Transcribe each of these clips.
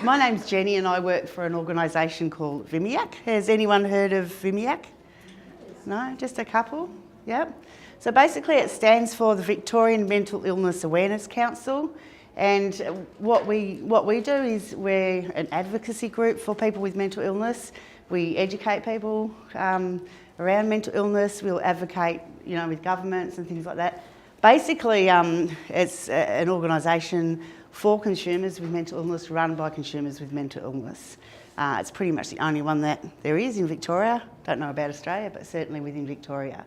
My name's Jenny and I work for an organisation called VMIAC. Has anyone heard of VMIAC? No? Just a couple? Yep. So basically it stands for the Victorian Mental Illness Awareness Council, and what we do is we're an advocacy group for people with mental illness. We educate people around mental illness. We'll advocate, with governments and things like that. Basically, it's an organisation for consumers with mental illness, run by consumers with mental illness. It's pretty much the only one that there is in Victoria. Don't know about Australia, but certainly within Victoria.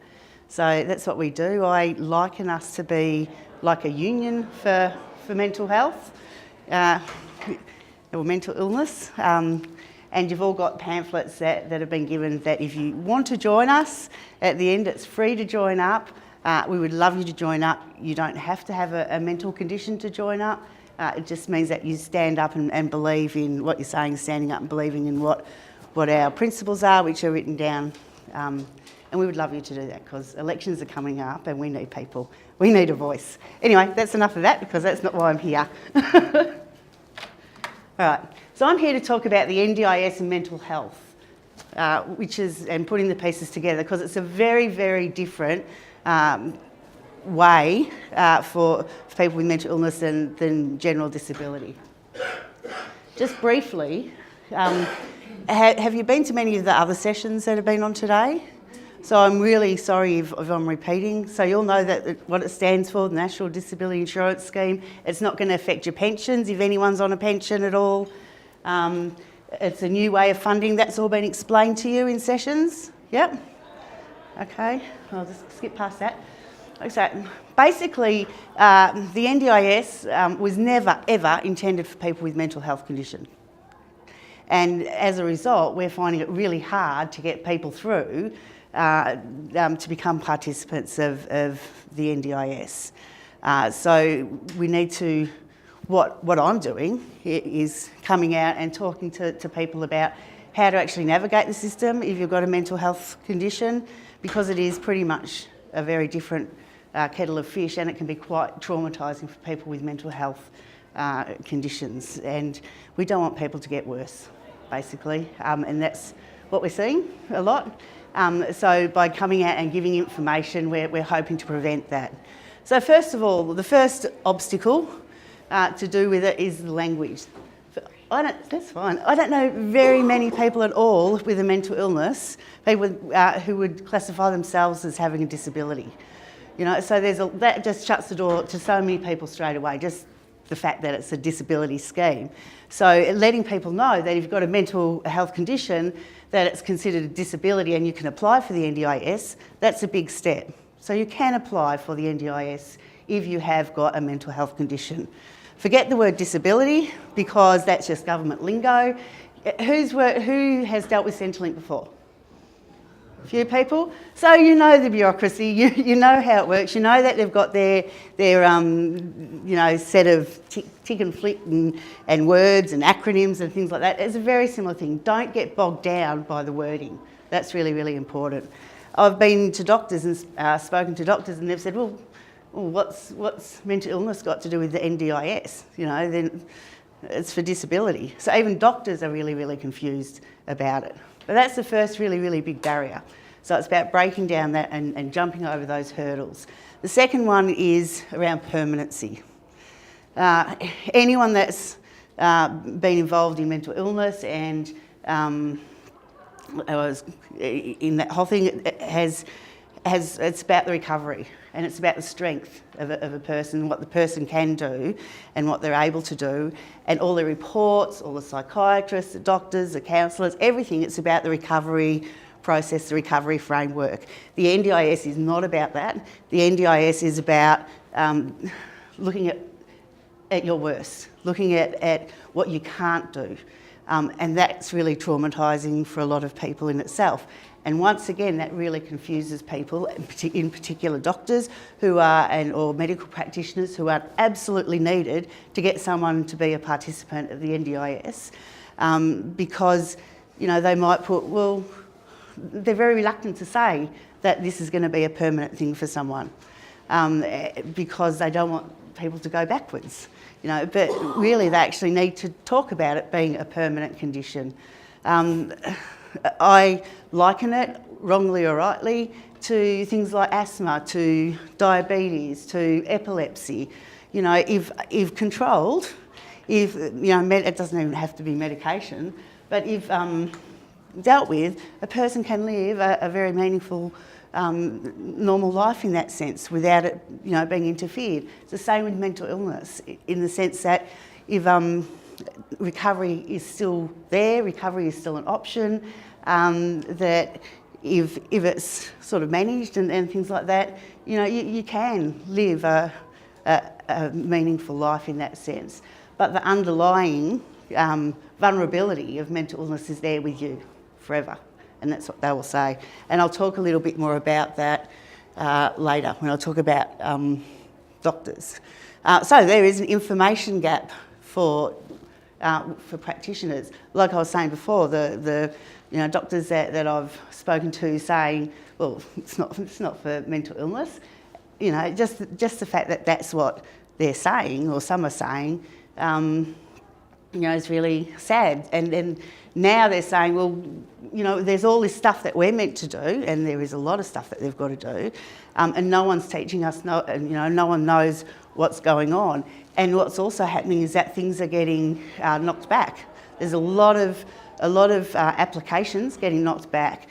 So that's what we do. I liken us to be like a union for mental health or mental illness. And you've all got pamphlets that have been given that if you want to join us, at the end it's free to join up. We would love you to join up. You don't have to have a mental condition to join up. It just means that you stand up and believe in what you're saying, standing up and believing in what our principles are, which are written down. And we would love you to do that because elections are coming up and we need people. We need a voice. Anyway, that's enough of that because that's not why I'm here. All right, so I'm here to talk about the NDIS and mental health, and putting the pieces together because it's a very, very different way for people with mental illness than general disability. Just briefly, have you been to many of the other sessions that have been on today? So I'm really sorry if I'm repeating. So you'll know that what it stands for, the National Disability Insurance Scheme. It's not going to affect your pensions if anyone's on a pension at all. It's a new way of funding. That's all been explained to you in sessions. Yep. Okay, I'll just skip past that. So basically, the NDIS was never, ever intended for people with mental health condition. And as a result, we're finding it really hard to get people through to become participants of the NDIS. So we need to, what I'm doing is coming out and talking to people about how to actually navigate the system if you've got a mental health condition, because it is pretty much a very different kettle of fish, and it can be quite traumatising for people with mental health conditions, and we don't want people to get worse, basically, and that's what we're seeing a lot. So by coming out and giving information, we're hoping to prevent that. So first of all, the first obstacle to do with it is the language. That's fine. I don't know very many people at all with a mental illness, people who would classify themselves as having a disability. So that just shuts the door to so many people straight away, just the fact that it's a disability scheme. So letting people know that if you've got a mental health condition, that it's considered a disability and you can apply for the NDIS, that's a big step. So you can apply for the NDIS if you have got a mental health condition. Forget the word disability because that's just government lingo. Who has dealt with Centrelink before? A few people. So you know the bureaucracy, you know how it works, you know that they've got their set of tick and flick and words and acronyms and things like that. It's a very similar thing. Don't get bogged down by the wording. That's really, really important. I've been to doctors and spoken to doctors and they've said, well, what's mental illness got to do with the NDIS? Then it's for disability. So even doctors are really, really confused about it. But that's the first really, really big barrier. So it's about breaking down that and jumping over those hurdles. The second one is around permanency. Anyone that's been involved in mental illness and in that whole thing it's about the recovery and it's about the strength of a person, what the person can do and what they're able to do, and all the reports, all the psychiatrists, the doctors, the counsellors, everything. It's about the recovery process, the recovery framework. The NDIS is not about that. The NDIS is about looking at your worst, looking at what you can't do. And that's really traumatising for a lot of people in itself. And once again, that really confuses people, in particular doctors or medical practitioners who are absolutely needed to get someone to be a participant of the NDIS, because they might they're very reluctant to say that this is going to be a permanent thing for someone, because they don't want people to go backwards. but really they actually need to talk about it being a permanent condition. I liken it, wrongly or rightly, to things like asthma, to diabetes, to epilepsy. If controlled, it doesn't even have to be medication, but if dealt with, a person can live a very meaningful, normal life in that sense without it, being interfered. It's the same with mental illness, in the sense that if recovery is still there, recovery is still an option, that if it's sort of managed and things like that, you can live a meaningful life in that sense. But the underlying vulnerability of mental illness is there with you forever, and that's what they will say. And I'll talk a little bit more about that later when I talk about doctors. So there is an information gap for practitioners. Like I was saying before, the doctors that I've spoken to saying, well, it's not for mental illness. Just the fact that that's what they're saying, or some are saying, is really sad. And then now they're saying, well, there's all this stuff that we're meant to do, and there is a lot of stuff that they've got to do, and no one's teaching us. No one knows what's going on. And what's also happening is that things are getting knocked back. There's a lot of applications getting knocked back.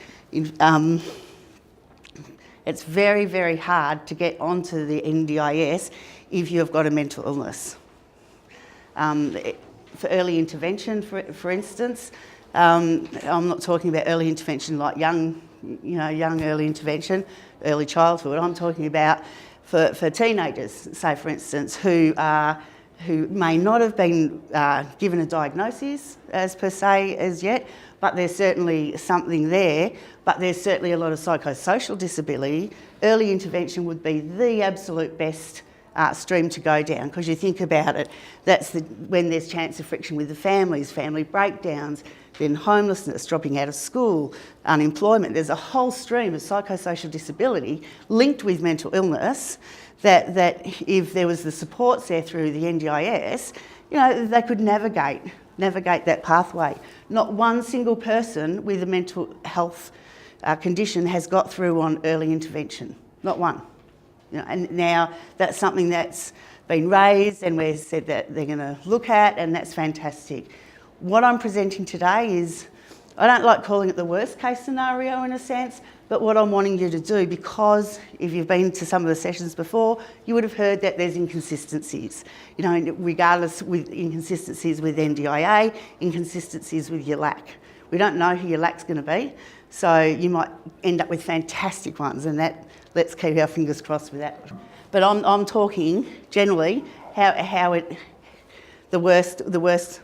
It's very, very hard to get onto the NDIS if you've got a mental illness. For early intervention, for instance, I'm not talking about early intervention like young early intervention, early childhood. I'm talking about for teenagers, say for instance, who may not have been given a diagnosis as per se as yet, but there's certainly something there. But there's certainly a lot of psychosocial disability. Early intervention would be the absolute best stream to go down, because you think about it, that's when there's chance of friction with the families, family breakdowns, then homelessness, dropping out of school, unemployment. There's a whole stream of psychosocial disability linked with mental illness that if there was the supports there through the NDIS, they could navigate that pathway. Not one single person with a mental health condition has got through on early intervention, not one. And now that's something that's been raised, and we've said that they're going to look at, and that's fantastic. What I'm presenting today is, I don't like calling it the worst case scenario in a sense, but what I'm wanting you to do, because if you've been to some of the sessions before, you would have heard that there's inconsistencies. Regardless with inconsistencies with NDIA, inconsistencies with your LAC. We don't know who your LAC's going to be, so you might end up with fantastic ones, and let's keep our fingers crossed with that. But I'm talking generally the worst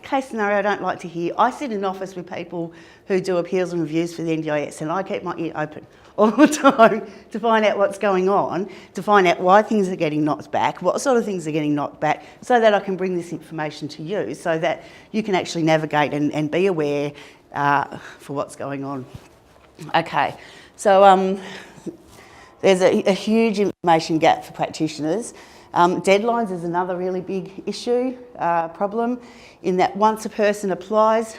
case scenario I don't like to hear. I sit in office with people who do appeals and reviews for the NDIS, and I keep my ear open all the time to find out what's going on, to find out why things are getting knocked back, what sort of things are getting knocked back, so that I can bring this information to you, so that you can actually navigate and be aware for what's going on. Okay, so there's a huge information gap for practitioners. Deadlines is another really big issue, problem, in that once a person applies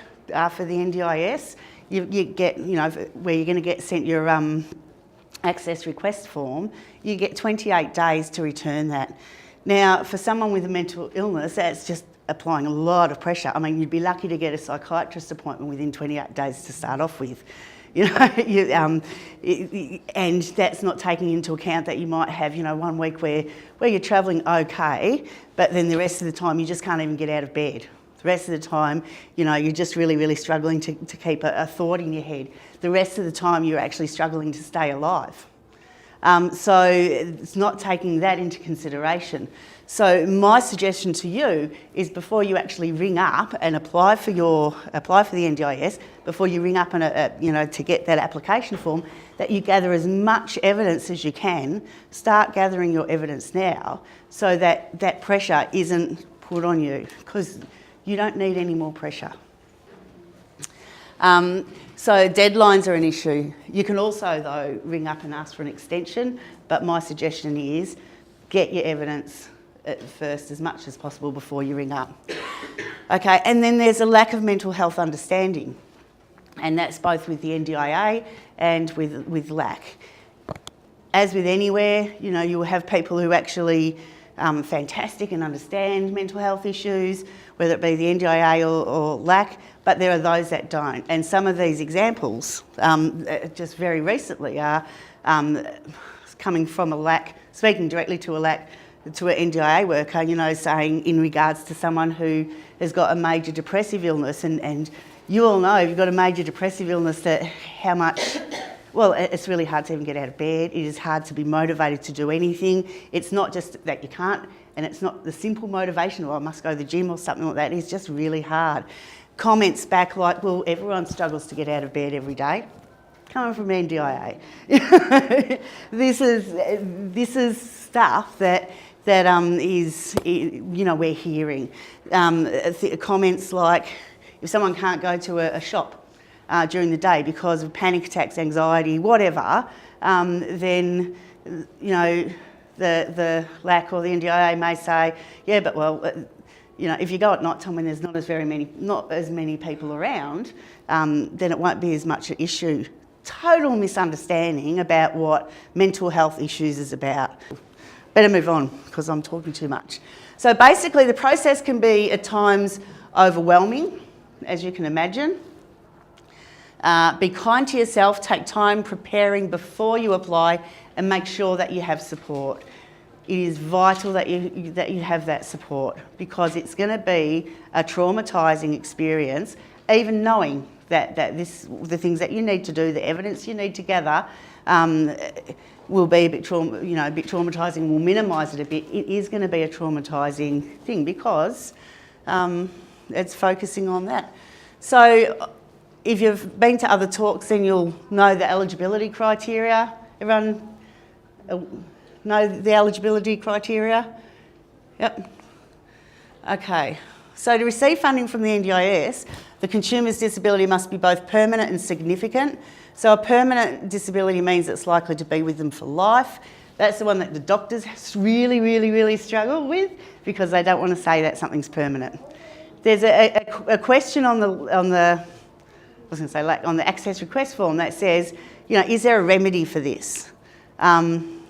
for the NDIS, you get, where you're going to get sent your access request form, you get 28 days to return that. Now, for someone with a mental illness, that's just applying a lot of pressure. I mean, you'd be lucky to get a psychiatrist appointment within 28 days to start off with. And that's not taking into account that you might have, 1 week where you're travelling okay, but then the rest of the time you just can't even get out of bed. The rest of the time, you're just really, really struggling to keep a thought in your head. The rest of the time you're actually struggling to stay alive. So it's not taking that into consideration. So my suggestion to you is, before you actually ring up and apply for the NDIS, before you ring up and to get that application form, that you gather as much evidence as you can. Start gathering your evidence now, so that that pressure isn't put on you, because you don't need any more pressure. So deadlines are an issue. You can also, though, ring up and ask for an extension, but my suggestion is get your evidence at first as much as possible before you ring up. Okay, and then there's a lack of mental health understanding, and that's both with the NDIA and with LAC. As with anywhere, you know, you will have people who actually fantastic and understand mental health issues, whether it be the NDIA or LAC, but there are those that don't. And some of these examples, just very recently, are coming from a LAC, speaking directly to a LAC, to an NDIA worker, you know, saying in regards to someone who has got a major depressive illness, and you all know if you've got a major depressive illness that how much, well, it's really hard to even get out of bed. It is hard to be motivated to do anything. It's not just that you can't, and it's not the simple motivation, or I must go to the gym or something like that. It's just really hard. Comments back like, well, everyone struggles to get out of bed every day. Coming from NDIA. This is stuff that is, you know, we're hearing. Comments like, if someone can't go to a shop during the day because of panic attacks, anxiety, whatever, then, you know, the LAC or the NDIA may say, yeah, but well, you know, if you go at night time when there's not as many people around, then it won't be as much an issue. Total misunderstanding about what mental health issues is about. Better move on because I'm talking too much. So basically the process can be at times overwhelming, as you can imagine. Be kind to yourself, take time preparing before you apply, and make sure that you have support. It is vital that you have that support, because it's going to be a traumatising experience, even knowing that the things that you need to do, the evidence you need to gather, will be a bit traumatising, will minimise it a bit. It is going to be a traumatising thing because it's focusing on that. So if you've been to other talks, then you'll know the eligibility criteria. Everyone know the eligibility criteria? Yep. Okay. So to receive funding from the NDIS, the consumer's disability must be both permanent and significant. So a permanent disability means it's likely to be with them for life. That's the one that the doctors really struggle with, because they don't want to say that something's permanent. There's a question on the access request form that says, you know, is there a remedy for this? And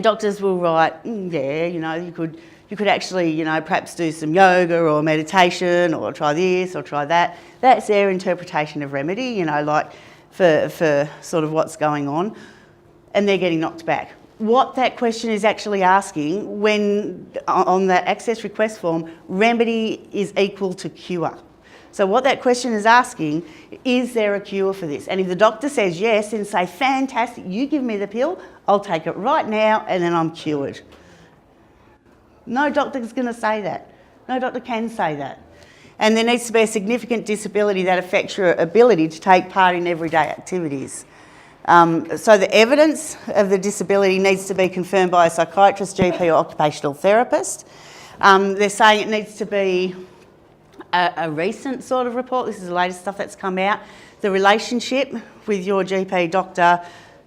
doctors will write, yeah, you know, you could actually, you know, perhaps do some yoga or meditation, or try this or try that. That's their interpretation of remedy, you know, like for sort of what's going on. And they're getting knocked back. What that question is actually asking, when on the access request form, remedy is equal to cure. So what that question is asking, is there a cure for this? And if the doctor says yes, then say, fantastic, you give me the pill, I'll take it right now, and then I'm cured. No doctor is going to say that. No doctor can say that. And there needs to be a significant disability that affects your ability to take part in everyday activities. So the evidence of the disability needs to be confirmed by a psychiatrist, GP or occupational therapist. They're saying it needs to be a recent sort of report. This is the latest stuff that's come out. The relationship with your GP doctor,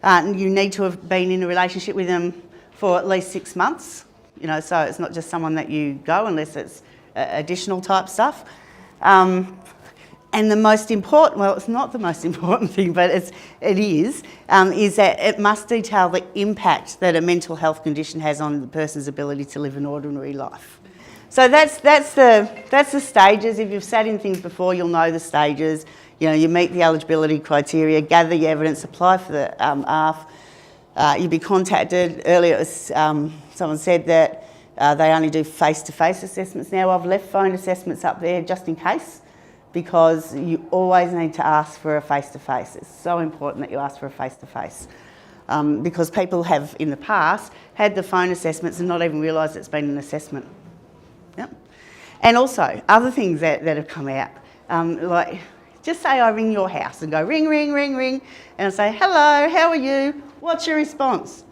you need to have been in a relationship with them for at least 6 months. You know, so it's not just someone that you go unless it's additional type stuff. And the most important, well, it's not the most important thing, but it is that it must detail the impact that a mental health condition has on the person's ability to live an ordinary life. So that's the stages. If you've sat in things before, you'll know the stages. You know, you meet the eligibility criteria, gather your evidence, apply for the ARF. You'll be contacted. Earlier, it was, someone said that they only do face-to-face assessments now. I've left phone assessments up there just in case, because you always need to ask for a face-to-face. It's so important that you ask for a face-to-face, because people have in the past had the phone assessments and not even realised it's been an assessment. Yep. And also, other things that have come out, like just say I ring your house and go ring, ring, ring, ring, and I say, hello, how are you? What's your response?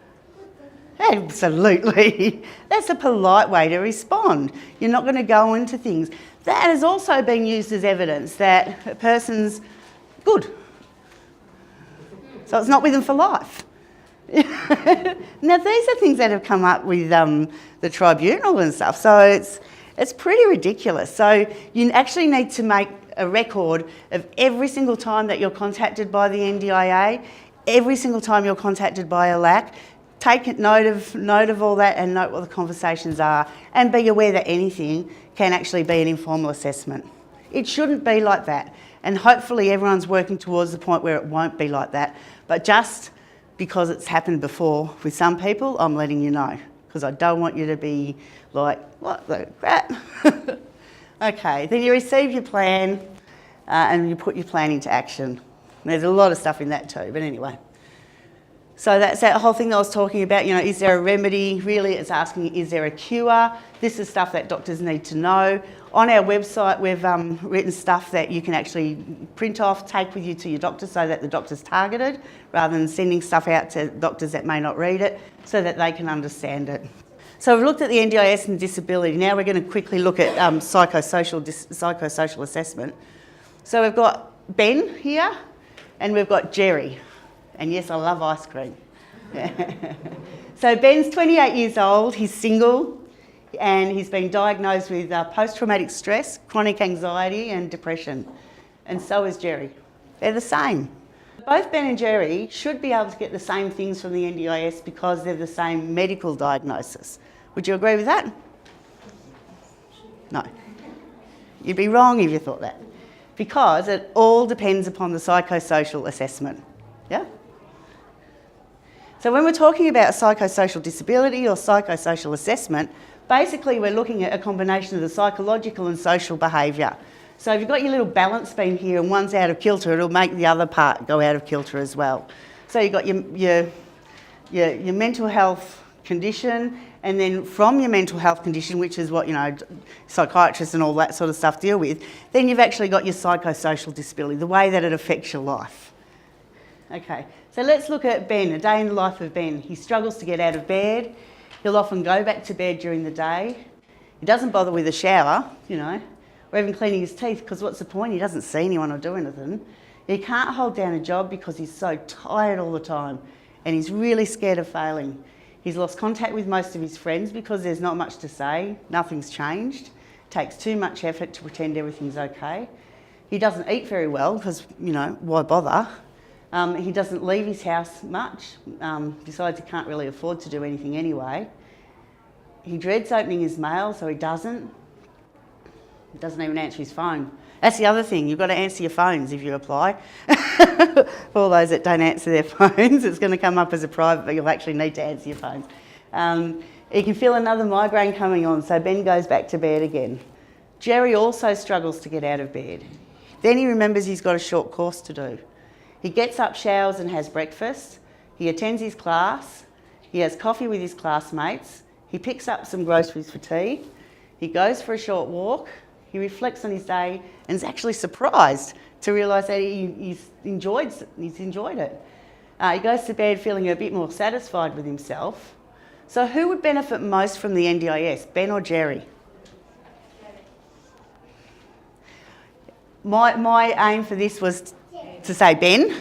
Absolutely. That's a polite way to respond. You're not going to go into things. That has also been used as evidence that a person's good. So it's not with them for life. Now, these are things that have come up with the tribunal and stuff, so it's pretty ridiculous. So you actually need to make a record of every single time that you're contacted by the NDIA, every single time you're contacted by a LAC. Take note of all that and note what the conversations are, and be aware that anything can actually be an informal assessment. It shouldn't be like that, and hopefully everyone's working towards the point where it won't be like that. But just because it's happened before with some people, I'm letting you know, because I don't want you to be like, what the crap? Okay, then you receive your plan and you put your plan into action. There's a lot of stuff in that too, but anyway. So that's that whole thing that I was talking about, you know, is there a remedy? Really, it's asking, is there a cure? This is stuff that doctors need to know. On our website, we've written stuff that you can actually print off, take with you to your doctor so that the doctor's targeted, rather than sending stuff out to doctors that may not read it, so that they can understand it. So we've looked at the NDIS and disability. Now we're going to quickly look at psychosocial assessment. So we've got Ben here, and we've got Jerry. And yes, I love ice cream. So Ben's 28 years old, he's single, and he's been diagnosed with post-traumatic stress, chronic anxiety and depression. And so is Jerry. They're the same. Both Ben and Jerry should be able to get the same things from the NDIS because they're the same medical diagnosis. Would you agree with that? No. You'd be wrong if you thought that. Because it all depends upon the psychosocial assessment. Yeah? So when we're talking about psychosocial disability or psychosocial assessment, basically we're looking at a combination of the psychological and social behaviour. So if you've got your little balance beam here and one's out of kilter, it'll make the other part go out of kilter as well. So you've got your mental health condition, and then from your mental health condition, which is what, you know, psychiatrists and all that sort of stuff deal with, then you've actually got your psychosocial disability, the way that it affects your life. Okay, so let's look at Ben, a day in the life of Ben. He struggles to get out of bed. He'll often go back to bed during the day. He doesn't bother with a shower, you know, or even cleaning his teeth, because what's the point? He doesn't see anyone or do anything. He can't hold down a job because he's so tired all the time, and he's really scared of failing. He's lost contact with most of his friends because there's not much to say. Nothing's changed. It takes too much effort to pretend everything's okay. He doesn't eat very well because, you know, why bother? He doesn't leave his house much, besides he can't really afford to do anything anyway. He dreads opening his mail, so he doesn't. He doesn't even answer his phone. That's the other thing, you've got to answer your phones if you apply. For all those that don't answer their phones, it's going to come up as a private, but you'll actually need to answer your phone. He can feel another migraine coming on, so Ben goes back to bed again. Jerry also struggles to get out of bed. Then he remembers he's got a short course to do. He gets up, showers and has breakfast. He attends his class. He has coffee with his classmates. He picks up some groceries for tea. He goes for a short walk. He reflects on his day and is actually surprised to realise that he's enjoyed it. He goes to bed feeling a bit more satisfied with himself. So who would benefit most from the NDIS, Ben or Jerry? My aim for this was to say Ben,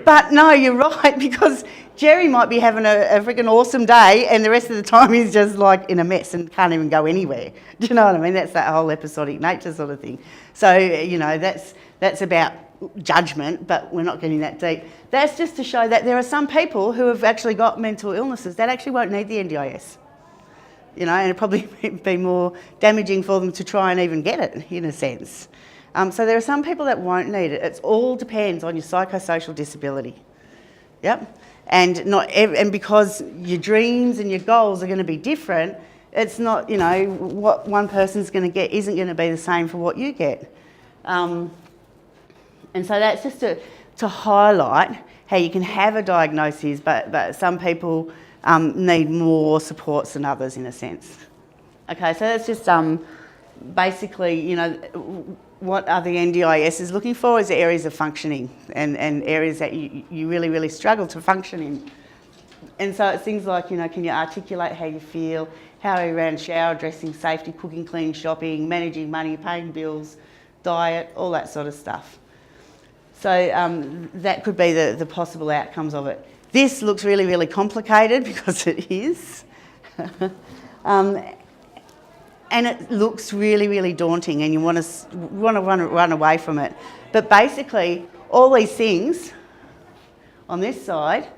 but no, you're right, because Jerry might be having a freaking awesome day and the rest of the time he's just like in a mess and can't even go anywhere. Do you know what I mean? That's that whole episodic nature sort of thing. So, you know, that's about judgment, but we're not getting that deep. That's just to show that there are some people who have actually got mental illnesses that actually won't need the NDIS. You know, and it'd probably be more damaging for them to try and even get it, in a sense. So there are some people that won't need it. It all depends on your psychosocial disability. Yep. And because your dreams and your goals are going to be different, it's not, you know, what one person's going to get isn't going to be the same for what you get. And so that's just to highlight how you can have a diagnosis, but some people need more supports than others, in a sense. Okay, so that's just basically, you know, what are the NDIS is looking for is areas of functioning and areas that you really, really struggle to function in. And so it's things like, you know, can you articulate how you feel, how are you around shower, dressing, safety, cooking, cleaning, shopping, managing money, paying bills, diet, all that sort of stuff. So that could be the possible outcomes of it. This looks really, really complicated because it is. And it looks really, really daunting, and you want to run away from it. But basically, all these things on this side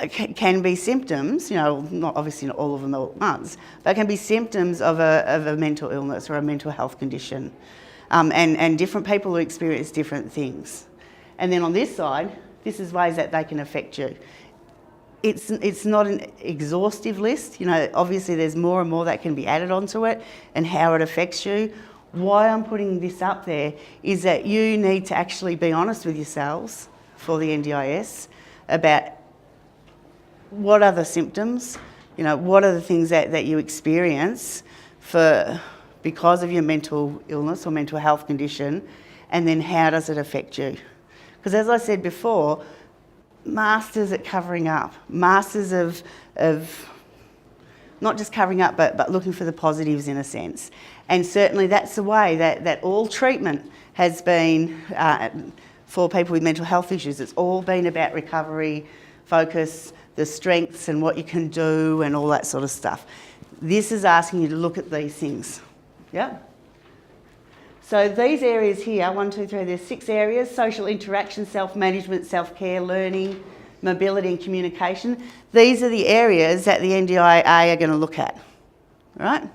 can be symptoms, obviously not all of them all at once, but can be symptoms of a mental illness or a mental health condition. And different people will experience different things. And then on this side, this is ways that they can affect you. It's not an exhaustive list. Obviously there's more and more that can be added onto it and how it affects you. Why I'm putting this up there is that you need to actually be honest with yourselves for the NDIS about what are the symptoms, what are the things that you experience because of your mental illness or mental health condition, and then how does it affect you? Because as I said before, masters at covering up, masters of not just covering up, but looking for the positives in a sense. And certainly that's the way that all treatment has been for people with mental health issues. It's all been about recovery, focus, the strengths and what you can do and all that sort of stuff. This is asking you to look at these things. Yeah? So these areas here, 1, 2, 3, there's 6 areas: social interaction, self-management, self-care, learning, mobility and communication. These are the areas that the NDIA are going to look at, right?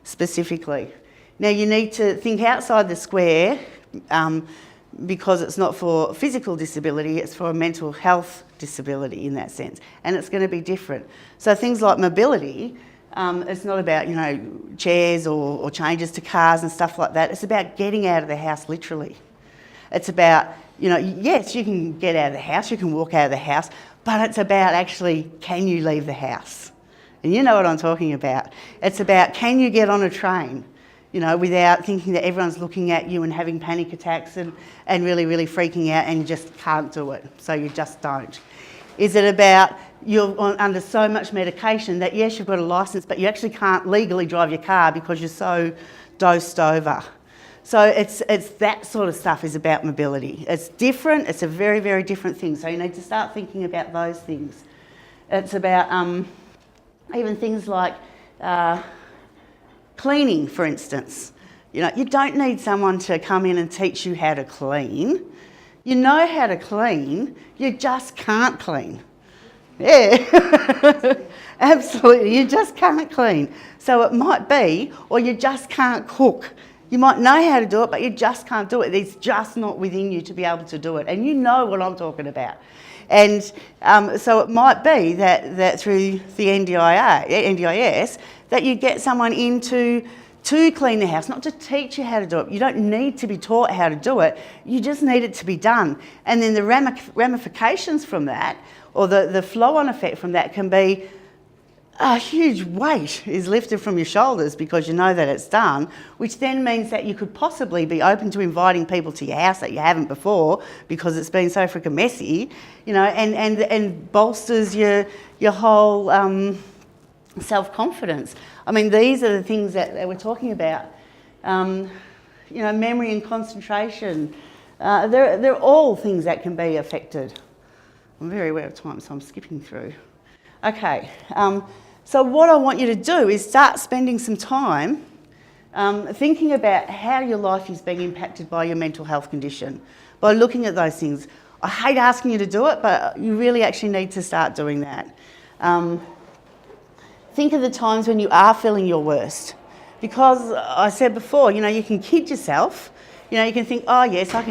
Specifically. Now you need to think outside the square because it's not for physical disability, it's for a mental health disability in that sense, and it's going to be different. So things like mobility, it's not about, chairs or changes to cars and stuff like that. It's about getting out of the house, literally. It's about, yes, you can get out of the house, you can walk out of the house, but it's about actually, can you leave the house? And you know what I'm talking about. It's about, can you get on a train, without thinking that everyone's looking at you and having panic attacks and really, really freaking out, and you just can't do it, so you just don't. Is it about you're under so much medication that, yes, you've got a licence, but you actually can't legally drive your car because you're so dosed over? So it's that sort of stuff is about mobility. It's different. It's a very, very different thing. So you need to start thinking about those things. It's about even things like cleaning, for instance. You don't need someone to come in and teach you how to clean. You know how to clean, you just can't clean. Yeah, absolutely, you just can't clean. So it might be, or you just can't cook. You might know how to do it, but you just can't do it. It's just not within you to be able to do it. And you know what I'm talking about. And so it might be that through the NDIS, that you get someone in to clean the house, not to teach you how to do it. You don't need to be taught how to do it. You just need it to be done. And then the ramifications from that, or the flow-on effect from that, can be a huge weight is lifted from your shoulders because you know that it's done, which then means that you could possibly be open to inviting people to your house that you haven't before because it's been so freaking messy, and bolsters your whole self-confidence. I mean, these are the things that we're talking about. Memory and concentration. They're all things that can be affected. I'm very aware of time, so I'm skipping through. Okay, so what I want you to do is start spending some time thinking about how your life is being impacted by your mental health condition, by looking at those things. I hate asking you to do it, but you really actually need to start doing that. Think of the times when you are feeling your worst. Because I said before, you can kid yourself. You can think, oh yes, I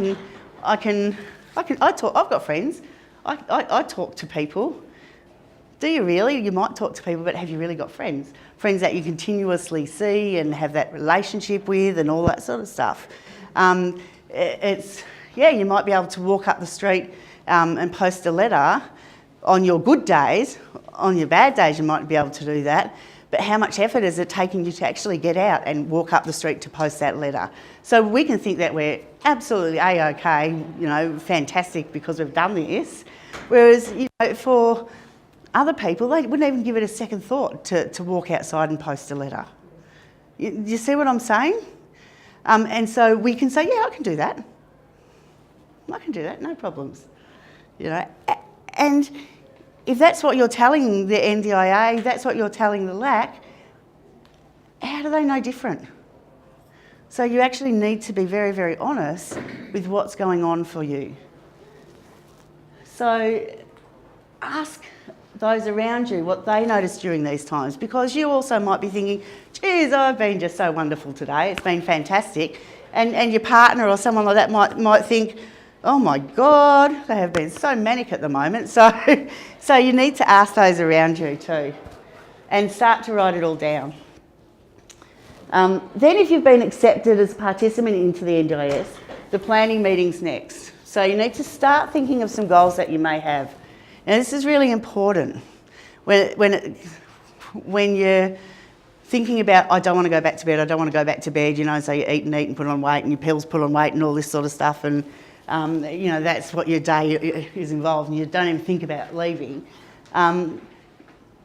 talk. I've got friends. I talk to people. Do you really? You might talk to people, but have you really got friends? Friends that you continuously see and have that relationship with and all that sort of stuff. You might be able to walk up the street and post a letter on your good days. On your bad days, you might be able to do that. But how much effort is it taking you to actually get out and walk up the street to post that letter? So we can think that we're absolutely A-OK, fantastic because we've done this. Whereas, for other people, they wouldn't even give it a second thought to walk outside and post a letter. Do you see what I'm saying? And so we can say, yeah, I can do that. I can do that, no problems. And if that's what you're telling the NDIA, that's what you're telling the LAC, how do they know different? So you actually need to be very, very honest with what's going on for you. So ask those around you what they notice during these times, because you also might be thinking, geez, I've been just so wonderful today, it's been fantastic. And your partner or someone like that might think, oh my God, they have been so manic at the moment. So you need to ask those around you too, and start to write it all down. Then if you've been accepted as a participant into the NDIS, the planning meeting's next. So you need to start thinking of some goals that you may have. Now this is really important. When you're thinking about, I don't want to go back to bed, I don't want to go back to bed, you know, so you eat and put on weight, and your pills put on weight and all this sort of stuff, and you know, that's what your day is involved, and you don't even think about leaving. You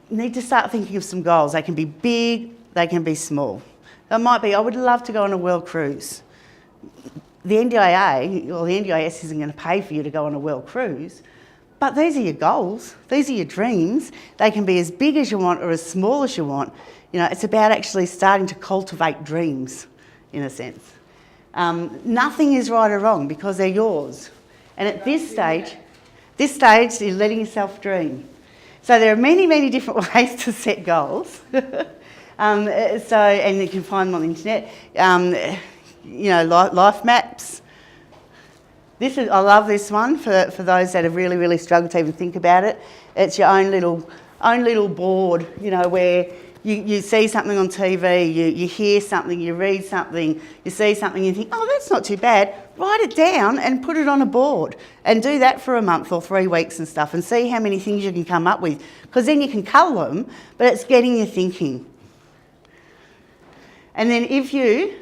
need to start thinking of some goals. They can be big, they can be small. It might be, I would love to go on a world cruise. The NDIA, or the NDIS isn't going to pay for you to go on a world cruise, but these are your goals, these are your dreams. They can be as big as you want or as small as you want. You know, it's about actually starting to cultivate dreams, in a sense. Nothing is right or wrong because they're yours. And at this stage, you're letting yourself dream. So there are many, many different ways to set goals. And you can find them on the internet. You know, life maps. I love this one for those that have really, really struggled to even think about it. It's your own little board, you know, where you see something on TV, you hear something, you read something, you see something, you think, oh, that's not too bad. Write it down and put it on a board, and do that for a month or 3 weeks and stuff, and see how many things you can come up with, because then you can colour them, but it's getting you thinking. And then if you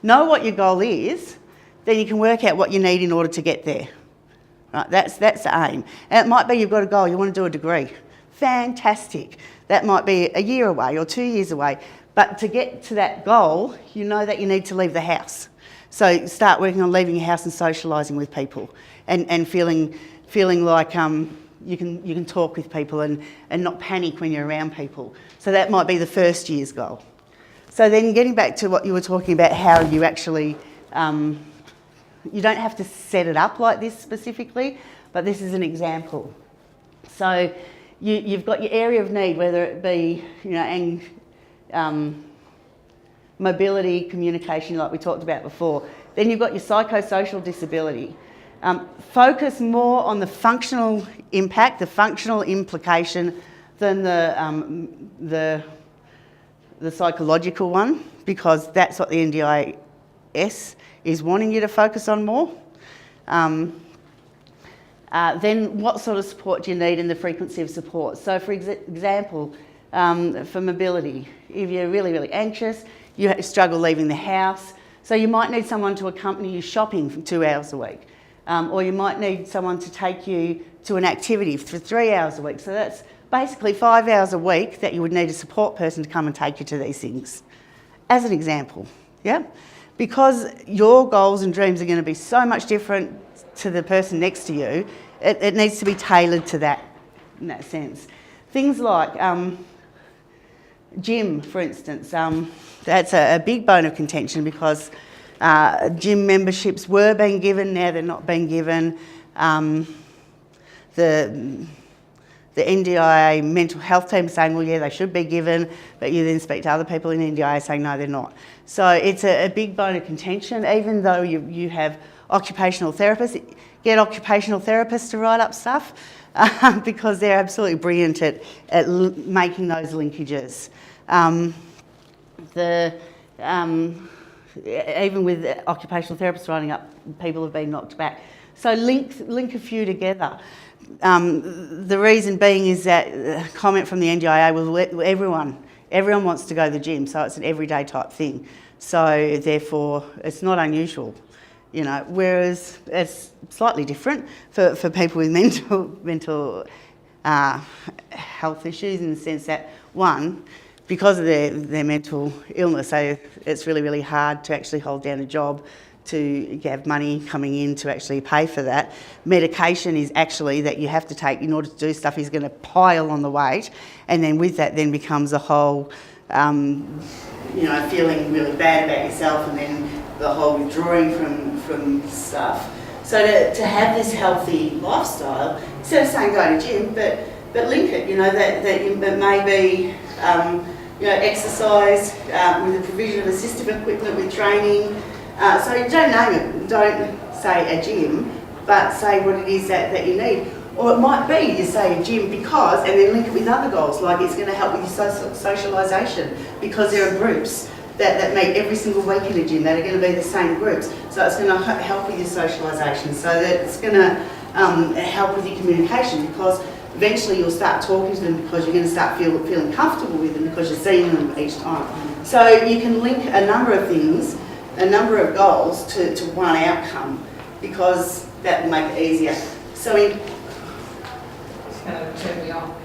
know what your goal is, then you can work out what you need in order to get there. Right, that's the aim. And it might be you've got a goal, you want to do a degree. Fantastic. That might be a year away or 2 years away. But to get to that goal, you know that you need to leave the house. So start working on leaving your house and socialising with people, and feeling like you can talk with people and not panic when you're around people. So that might be the first year's goal. So then getting back to what you were talking about, how you actually, you don't have to set it up like this specifically, but this is an example. So you've got your area of need, whether it be, you know, and mobility, communication, like we talked about before. Then you've got your psychosocial disability. Focus more on the functional impact, the functional implication, than the psychological one, because that's what the NDIS is wanting you to focus on more. Then what sort of support do you need and the frequency of support? So for example, for mobility, if you're really, really anxious, you struggle leaving the house, so you might need someone to accompany you shopping for 2 hours a week. Or you might need someone to take you to an activity for 3 hours a week. So that's basically 5 hours a week that you would need a support person to come and take you to these things, as an example, yeah? Because your goals and dreams are going to be so much different to the person next to you, it needs to be tailored to that, in that sense. Things like gym, for instance, that's a big bone of contention, because gym memberships were being given, now they're not being given. The NDIA mental health team saying, well, yeah, they should be given, but you then speak to other people in NDIA saying, no, they're not. So it's a big bone of contention. Even though you have occupational therapists, get occupational therapists to write up stuff, because they're absolutely brilliant at making those linkages. Even with occupational therapists writing up, people have been knocked back. So link a few together. The reason being is that a comment from the NDIA was everyone wants to go to the gym, so it's an everyday type thing. So therefore, it's not unusual, you know. Whereas it's slightly different for people with mental health issues, in the sense that, one, because of their mental illness, it's really, really hard to actually hold down a job, to have money coming in to actually pay for that. Medication is actually that you have to take in order to do stuff is going to pile on the weight, and then with that then becomes a whole, feeling really bad about yourself, and then the whole withdrawing from stuff. So to have this healthy lifestyle, instead of saying go to gym, but link it, that may be, exercise with the provision of assistive equipment with training. So you don't name it, don't say a gym, but say what it is that you need. Or it might be you say a gym because, and then link it with other goals, like it's going to help with your socialisation, because there are groups that meet every single week in a gym that are going to be the same groups. So it's going to help with your socialisation, so that it's going to help with your communication, because eventually you'll start talking to them because you're going to start feeling comfortable with them because you're seeing them each time. So you can link a number of things, a number of goals to one outcome, because that will make it easier. So it's going to turn me on.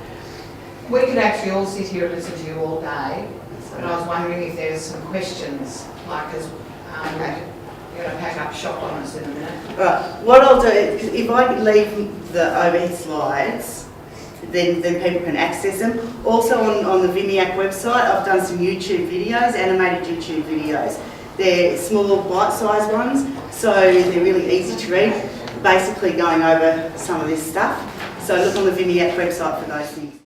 We could actually all sit here and listen to you all day, but I was wondering if there's some questions, like as you're going to pack up shop on us in a minute. Right, what I'll do, if I leave the overhead slides, then people can access them. Also on the VMIAC website, I've done some YouTube videos, animated YouTube videos. They're small, bite-sized ones, so they're really easy to read, basically going over some of this stuff. So look on the VMIAC website for those things.